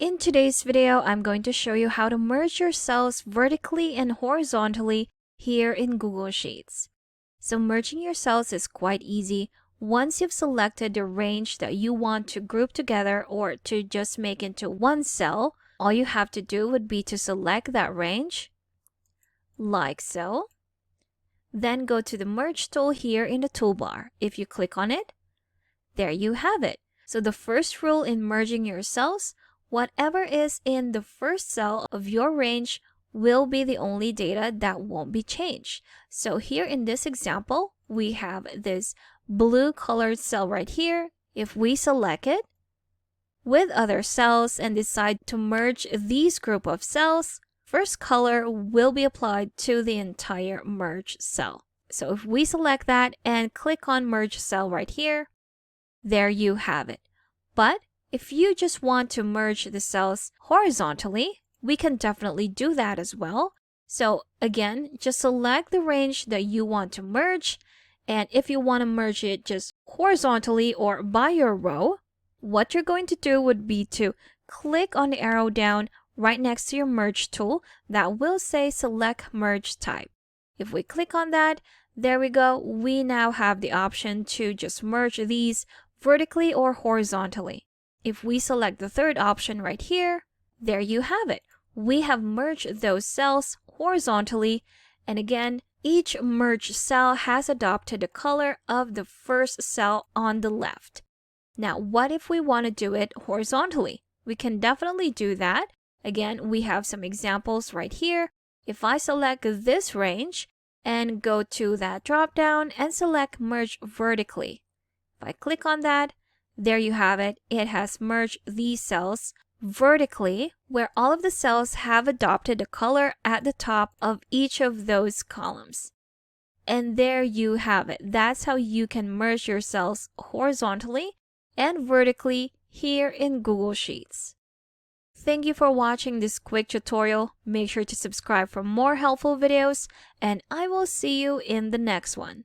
In today's video, I'm going to show you how to merge your cells vertically and horizontally here in Google Sheets. So merging your cells is quite easy. Once you've selected the range that you want to group together or to just make into one cell, all you have to do would be to select that range, like so. Then go to the Merge tool here in the toolbar. If you click on it, there you have it. So the first rule in merging your cells, whatever is in the first cell of your range will be the only data that won't be changed. So here in this example, we have this blue colored cell right here. If we select it with other cells and decide to merge these group of cells, first color will be applied to the entire merge cell. So if we select that and click on merge cell right here, there you have it. But if you just want to merge the cells horizontally, we can definitely do that as well. So again, just select the range that you want to merge. And if you want to merge it just horizontally or by your row, what you're going to do would be to click on the arrow down right next to your merge tool that will say select merge type. If we click on that, there we go. We now have the option to just merge these vertically or horizontally. If we select the third option right here, there you have it. We have merged those cells horizontally, and again, each merged cell has adopted the color of the first cell on the left. Now, what if we want to do it horizontally? We can definitely do that. Again, we have some examples right here. If I select this range and go to that drop down and select merge vertically, if I click on that, there you have it. It has merged these cells vertically, where all of the cells have adopted the color at the top of each of those columns. And there you have it. That's how you can merge your cells horizontally and vertically here in Google Sheets. Thank you for watching this quick tutorial. Make sure to subscribe for more helpful videos, and I will see you in the next one.